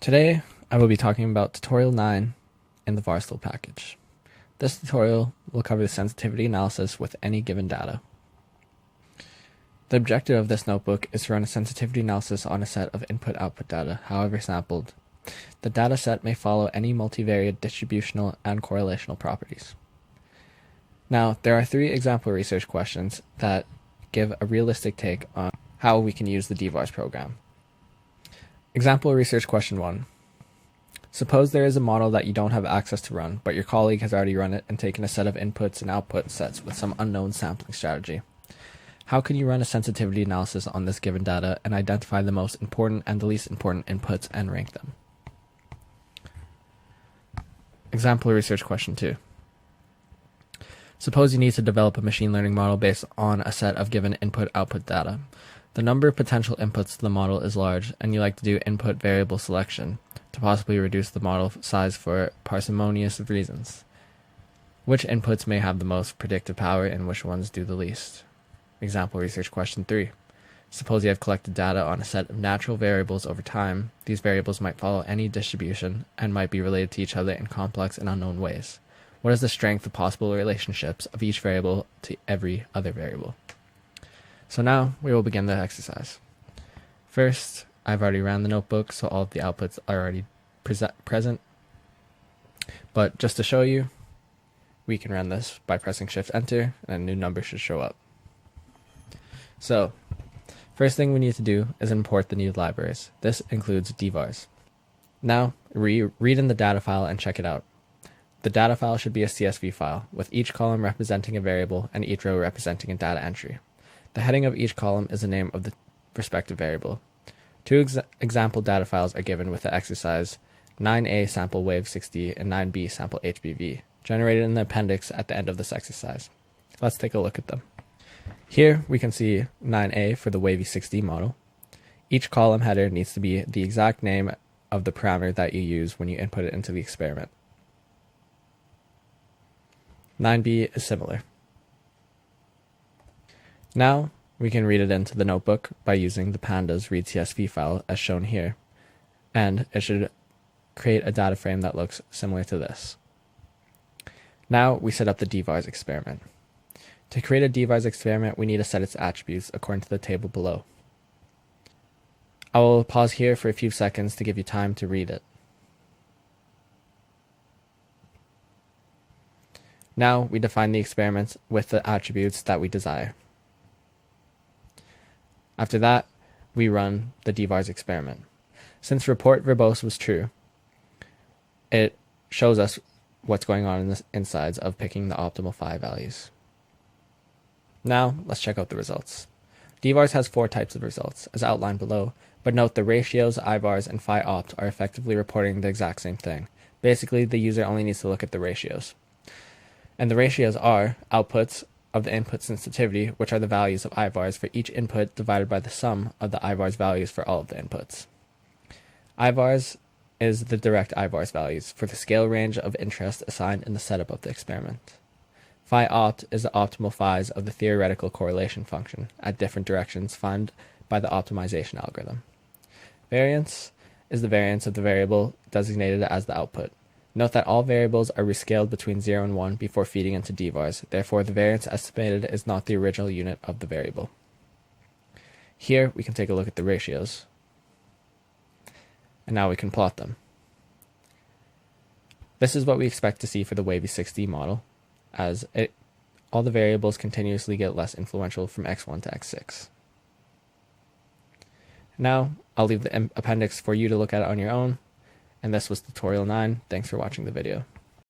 Today, I will be talking about tutorial 9 in the VARS-TOOL package. This tutorial will cover the sensitivity analysis with any given data. The objective of this notebook is to run a sensitivity analysis on a set of input-output data, however sampled. The data set may follow any multivariate distributional and correlational properties. Now, there are 3 example research questions that give a realistic take on how we can use the D-VARS program. Example research question 1. Suppose there is a model that you don't have access to run, but your colleague has already run it and taken a set of inputs and output sets with some unknown sampling strategy. How can you run a sensitivity analysis on this given data and identify the most important and the least important inputs and rank them? Example research question 2. Suppose you need to develop a machine learning model based on a set of given input-output data. The number of potential inputs to the model is large, and you like to do input variable selection to possibly reduce the model size for parsimonious reasons. Which inputs may have the most predictive power and which ones do the least? Example research question 3. Suppose you have collected data on a set of natural variables over time. These variables might follow any distribution and might be related to each other in complex and unknown ways. What is the strength of possible relationships of each variable to every other variable? So now we will begin the exercise. First, I've already ran the notebook, so all of the outputs are already present. But just to show you, we can run this by pressing Shift-Enter, and a new number should show up. So, first thing we need to do is import the needed libraries. This includes D-VARS. Now, read in the data file and check it out. The data file should be a CSV file, with each column representing a variable and each row representing a data entry. The heading of each column is the name of the respective variable. 2 example data files are given with the exercise 9a sample wave 60 and 9b sample HBV, generated in the appendix at the end of this exercise. Let's take a look at them. Here we can see 9a for the wavy 60 model. Each column header needs to be the exact name of the parameter that you use when you input it into the experiment. 9b is similar. Now we can read it into the notebook by using the pandas read CSV file as shown here, and it should create a data frame that looks similar to this. Now we set up the D-VARS experiment. To create a D-VARS experiment, we need to set its attributes according to the table below. I will pause here for a few seconds to give you time to read it. Now we define the experiment with the attributes that we desire. After that, we run the D-VARS experiment. Since report verbose was true, it shows us what's going on in the insides of picking the optimal phi values. Now, let's check out the results. D-VARS has 4 types of results, as outlined below, but note the ratios, I-VARS, and phi opt are effectively reporting the exact same thing. Basically, the user only needs to look at the ratios. And the ratios are outputs of the input sensitivity, which are the values of I-VARS for each input divided by the sum of the I-VARS values for all of the inputs. I-VARS is the direct I-VARS values for the scale range of interest assigned in the setup of the experiment. Phi opt is the optimal phis of the theoretical correlation function at different directions found by the optimization algorithm. Variance is the variance of the variable designated as the output. Note that all variables are rescaled between 0 and 1 before feeding into D-VARS, therefore the variance estimated is not the original unit of the variable. Here we can take a look at the ratios, and now we can plot them. This is what we expect to see for the wavy 6D model, as all the variables continuously get less influential from x1 to x6. Now, I'll leave the appendix for you to look at it on your own. And this was tutorial 9. Thanks for watching the video.